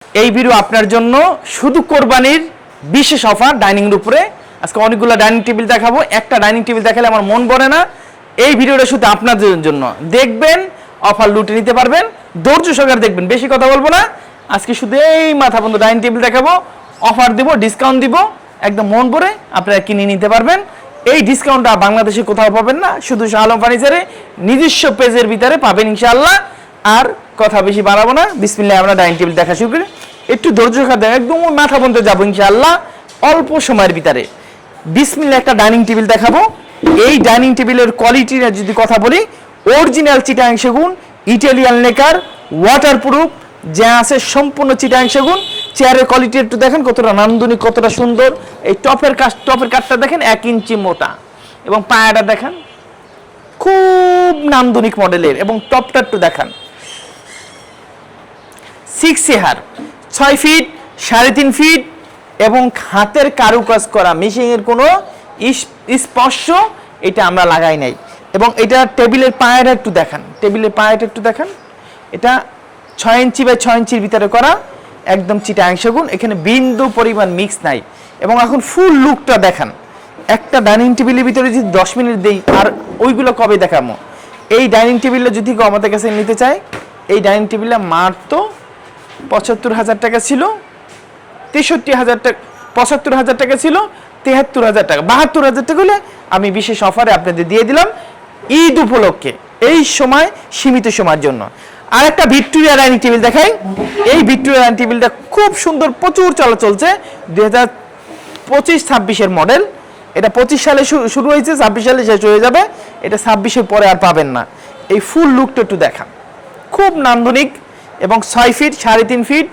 এই ভিডিও আপনার জন্য শুধু কোরবানির বিশেষ অফার ডাইনিং এর উপরে। আজকে অনেকগুলো ডাইনিং টেবিল দেখাবো, একটা ডাইনিং টেবিল দেখালে আমার মন ভরে না। এই ভিডিওটা শুধু আপনাদের জন্য, দেখবেন অফার লুটে নিতে পারবেন, ধৈর্য সহকারে দেখবেন, বেশি কথা বলবো না। আজকে শুধু এই মাথা বন্ধ ডাইনিং টেবিল দেখাবো, অফার দিব, ডিসকাউন্ট দিব, একদম মন ভরে আপনারা কিনে নিতে পারবেন। এই ডিসকাউন্টটা বাংলাদেশে কোথাও পাবেন না, শুধু শাহ আলম ফার্নিচারে নিজস্ব পেজের ভিতরে পাবেন ইনশাআল্লাহ। আর কথা বেশি বাড়াবো না, বিসমিল্লাহ আমরা ডাইনিং টেবিল দেখা শুরু করি। একটু ধৈর্য সহকারে দেখেন, একদম মাথা বন্ধ যাবো ইনশাআল্লাহ অল্প সময়ের ভিতরে। বিসমিল্লাহ একটা ডাইনিং টেবিল দেখাবো। এই ডাইনিং টেবিলের কোয়ালিটির যদি কথা বলি, অরিজিনাল চিটাগাং সেগুন, ইটালিয়ান লেকার, ওয়াটারপ্রুফ যা আছে সম্পূর্ণ চিটাগাং সেগুন। চেয়ারের কোয়ালিটি একটু দেখেন কতটা নান্দনিক, কতটা সুন্দর। এই টপের কাঠটা দেখেন 1 ইঞ্চি মোটা, এবং পায়াটা দেখেন খুব নান্দনিক মডেলের, এবং টপটা একটু দেখান 6 চেয়ার, 6 ফিট, 3.5 ফিট, এবং হাতের কারুকাজ করা, মেশিনের কোনো স্পর্শ এটা আমরা লাগাই নাই। এবং এটা টেবিলের পায়াটা একটু দেখান, টেবিলের পায়াটা একটু দেখান। এটা 6 ইঞ্চি বাই 6 ইঞ্চির ভিতরে করা, একদম চিটাগাং সেগুন, এখানে বিন্দু পরিমাণ মিক্স নাই। এবং এখন ফুল লুকটা দেখান। একটা ডাইনিং টেবিলের ভিতরে যদি 10 মিনিট দেই, আর ওইগুলো কবে দেখাবো। এই ডাইনিং টেবিলটা যদি কেউ আমাদের কাছে নিতে চায়, এই ডাইনিং টেবিলটা মাত্র 75,000 টাকা ছিল, 63,000 টাকা, 75,000 টাকা ছিল, 73,000 টাকা, 72,000 টাকা হলে আমি বিশেষ অফারে আপনাদের দিয়ে দিলাম ঈদ উপলক্ষে, এই সময় সীমিত সময়ের জন্য। আর একটা ভিক্টোরিয়া ডাইনিং টেবিল দেখাই। এই ভিক্টোরিয়া ডাইনিং টেবিলটা খুব সুন্দর, প্রচুর চলা চলছে, 2025-26 মডেল। এটা 25 সালে শুরু হয়েছে, 26 সালে শেষ হয়ে যাবে। এটা 26-এর পরে আর পাবেন না। এই ফুল লুকটা একটু দেখান, খুব নান্দনিক, এবং 6 feet, 3.5 feet,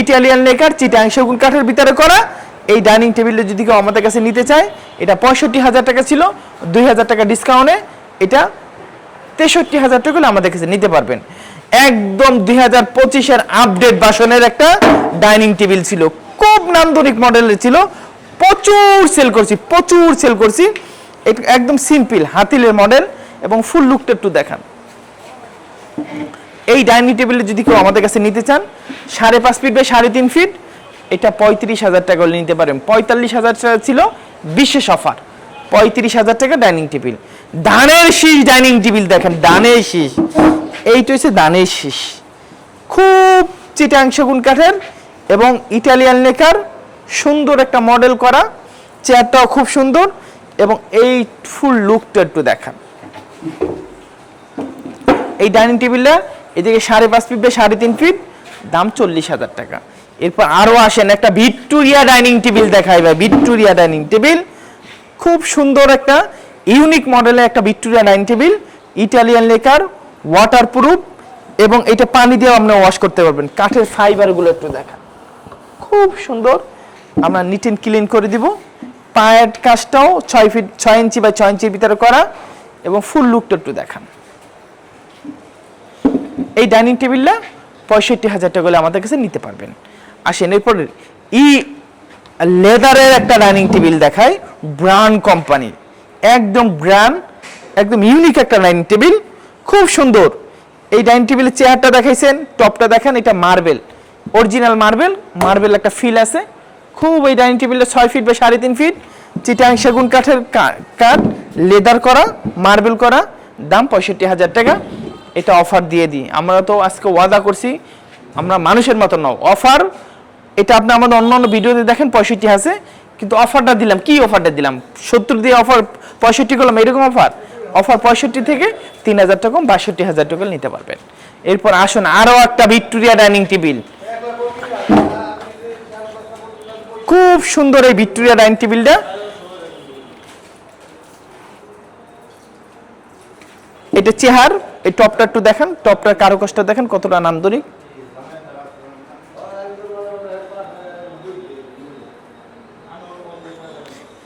Italian lacquer, Chittagong সেগুন কাঠের ভিতরে করা। এই ডাইনিং টেবিলটা যদি কেউ আমাদের কাছে নিতে চায়, এটা 65,000 টাকা ছিল, 2,000 টাকা ডিসকাউন্টে এটা 63,000 টাকা হলে আমাদের কাছে নিতে পারবেন। একদম 2025-এর আপডেট ভার্সনের একটা ডাইনিং টেবিল ছিল, খুব নান্দনিক মডেলের ছিল, প্রচুর সেল করছি। একদম সিম্পল হাতিলের মডেল, এবং ফুল লুকটা একটু দেখান। এই ডাইনিং টেবিলে যদি কেউ আমাদের কাছে নিতে চান, 5.5 ফিট বাই 3.5 ফিট, এটা 35,000 টাকা হলে নিতে পারেন। 45,000 টাকা ছিল বিশেষ অফার, 35,000 টাকা ডাইনিং টেবিল। ধানের শীষ ডাইনিং টেবিল দেখেন, ধানের শীষ, এইটা হচ্ছে ধানের শীষ, খুব চিটাগাং সেগুন কাঠের এবং ইটালিয়ান লেকার, সুন্দর একটা মডেল করা, চেয়ারটাও খুব সুন্দর। এবং এই ফুল লুকটা একটু দেখান। এই ডাইনিং টেবিলটা এদিকে 5.5 ফিট বাই 3.5 ফিট, দাম 40,000 টাকা। এরপর আরো আসেন একটা ভিক্টোরিয়া ডাইনিং টেবিল দেখাই ভাই। ভিক্টোরিয়া ডাইনিং টেবিল খুব সুন্দর একটা ইউনিক মডেলের একটা Victoria dining table, Italian lacquer, waterproof, এবং এটা পানি দিয়ে আপনি ওয়াশ করতে পারবেন। কাঠের ফাইবারগুলো একটু দেখান, খুব সুন্দর, আমরা নিট এন্ড ক্লিন করে দিব। পায়ের কাজটাও 6 ফিট, 6 ইঞ্চি বাই 6 ইঞ্চির ভিতরে করা, এবং ফুল লুকটা একটু দেখান। এই ডাইনিং টেবিলটা 65,000 টাকা হলে আমাদের কাছে নিতে পারবেন। আসেন এরপর লেদারের একটা ডাইনিং টেবিল দেখাই, ব্র্যান্ড কোম্পানি, একদম ব্র্যান্ড, একদম ইউনিক একটা ডাইনিং টেবিল, খুব সুন্দর। এই ডাইনিং টেবিলের চেয়ারটা দেখাইছেন, টপটা দেখেন, এটা মার্বেল, অরিজিনাল মার্বেল একটা ফিল আছে খুব। এই ডাইনিং টেবিলটা 6 ফিট বাই 3.5 ফিট, চিটাগাং সেগুন কাঠের কাঠ, লেদার করা, মার্বেল করা, দাম 65,000 টাকা। এটা অফার দিয়ে দিই, আমরা তো আজকে ওয়াদা করছি, আমরা মানুষের মতো নাও অফার। এটা আপনি আমাদের অন্যান্য ভিডিওতে দেখেন 65 আছে, কিন্তু অফারটা দিলাম, কি অফারটা দিলাম, 70 দিয়ে অফার 65 করলাম, এরকম অফার। 65 থেকে 3,000 টাকা কম, 62,000 টাকা নিতে পারবেন। এরপর আসুন আরো একটা ভিক্টোরিয়া ডাইনিং টেবিল, খুব সুন্দর এই ভিক্টোরিয়া ডাইনিং টেবিলটা। এটা চেহার, এই টপটা একটু দেখেন, টপটার কারুকাজটা দেখেন কতটা নান্দনিক।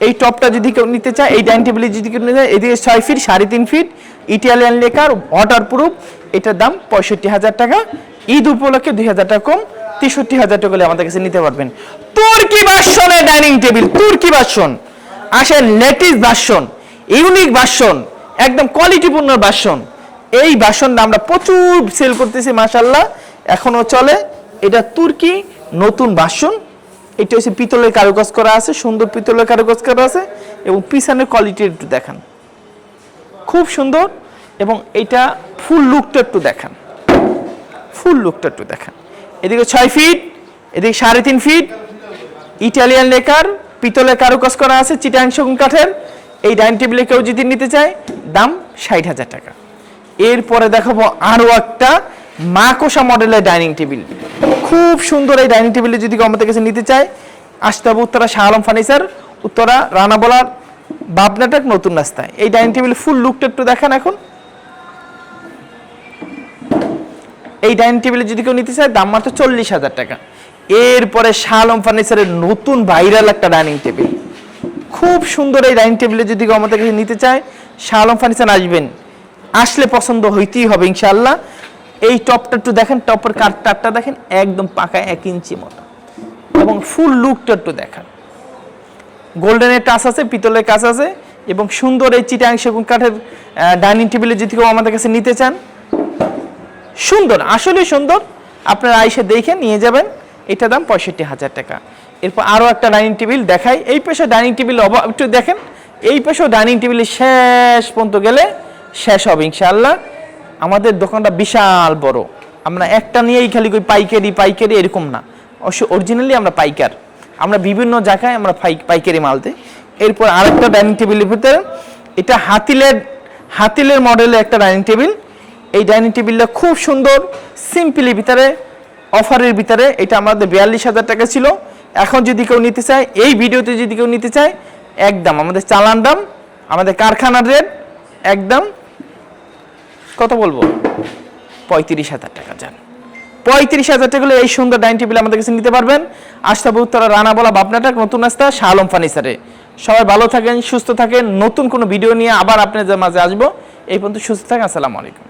এই টপটা যদি কেউ নিতে চায়, এই ডাইনিং টেবিলে যদি কেউ নিতে চায়, এদিকে 6 feet, 3.5 feet, Italian lacquer, waterproof, এটার দাম 65,000 টাকা। ঈদ উপলক্ষে 2,000 টাকা কম, 63,000 টাকা হলে আমাদের কাছে নিতে পারবেন। তুর্কি ভার্সনের ডাইনিং টেবিল, তুর্কি ভার্সন, আসেন লেটেস্ট ভার্সন, ইউনিক ভার্সন, একদম কোয়ালিটিপূর্ণ ভার্সন। এই ভার্সনটা আমরা প্রচুর সেল করতেছি মাশাআল্লাহ, এখনো চলে। এটা তুর্কি নতুন বাসন। এটা হচ্ছে পিতলের কারুকাজ করা আছে, সুন্দর পিতলের কারুকাজ করা আছে এবং পিছনের কোয়ালিটি একটু দেখান, খুব সুন্দর। এবং এটা ফুল লুকটা একটু দেখান, ফুল লুকটা একটু দেখান। এদিকে 6 ফিট, এদিকে 3.5 ফিট, ইটালিয়ান লেকার, পিতলের কারুকাজ করা আছে, চিটাং সেগুন কাঠের। এই ডাইনিং টেবিলে কেউ যদি নিতে চায় দাম 60,000 টাকা। এরপরে দেখাবো আরো একটা মাকোসা মডেলের ডাইনিং টেবিল, খুব সুন্দর। এই ডাইনিং টেবিলে যদি কেউ আমাদের কাছে নিতে চায় আসতে হবে উত্তরা শাহ আলম ফার্নিচার, উত্তরা রানাবলার বাবনাটাক নতুন রাস্তায়। এই ডাইনিং টেবিল ফুল লুকটা একটু দেখেন। এখন এই ডাইনিং টেবিলে যদি কেউ নিতে চায় দাম মাত্র 40,000 টাকা। এরপরে শাহ আলম ফার্নিচারের নতুন ভাইরাল একটা ডাইনিং টেবিল, খুব সুন্দর। এই ডাইনিং টেবিলে যদি কেউ আমাদের কাছে নিতে চায় শাহ আলম ফার্নিচার আসবেন, আসলে পছন্দ হইতেই হবে ইনশাআল্লাহ। এই টপটা একটু দেখেন, টপের কাঠটা দেখেন একদম পাকা 1 ইঞ্চি মোটা এবং ফুল লুকটা একটু দেখেন। গোল্ডেনের টাচ আছে, পিতলের কাজ আছে এবং সুন্দর এই চিটাং সেগুন কাঠের ডাইনিং টেবিলে যদি কেউ আমাদের কাছে নিতে চান, সুন্দর, আসলে সুন্দর, আপনারা আইসে দেখে নিয়ে যাবেন। এটা দাম 65,000 টাকা। এরপর আরও একটা ডাইনিং টেবিল দেখাই। এই পাশে ডাইনিং টেবিল একটু দেখেন, এই পাশেও ডাইনিং টেবিলের শেষ পর্যন্ত গেলে শেষ হবে ইনশাআল্লাহ। আমাদের দোকানটা বিশাল বড়, আমরা একটা নিয়েই খালি পাইকারি এরকম না, অরিজিনালি আমরা পাইকার, আমরা বিভিন্ন জায়গায় আমরা পাইকারি মাল দিই। এরপর আরেকটা ডাইনিং টেবিলের ভিতরে, এটা হাতিলের মডেলের একটা ডাইনিং টেবিল। এই ডাইনিং টেবিলটা খুব সুন্দর, সিম্পলি ভিতরে, অফারের ভিতরে। এটা আমাদের 42,000 টাকা ছিল। এখন যদি কেউ নিতে চায়, এই ভিডিওতে যদি কেউ নিতে চায়, একদম আমাদের চালান দাম, আমাদের কারখানার রেট একদম কত বলবো, 35,000 টাকা। যান 35,000 টাকা এই সুন্দর ডাইনিং টেবিল আমাদের কাছে নিতে পারবেন। আসতে হবে উত্তরা রানাবলা বাবনাটাক নতুন রাস্তা শাহ আলম ফার্নিচারে। সবাই ভালো থাকেন, সুস্থ থাকেন। নতুন কোনো ভিডিও নিয়ে আবার আপনাদের মাঝে আসবো। এই পর্যন্ত সুস্থ থাকেন। আসসালামু আলাইকুম।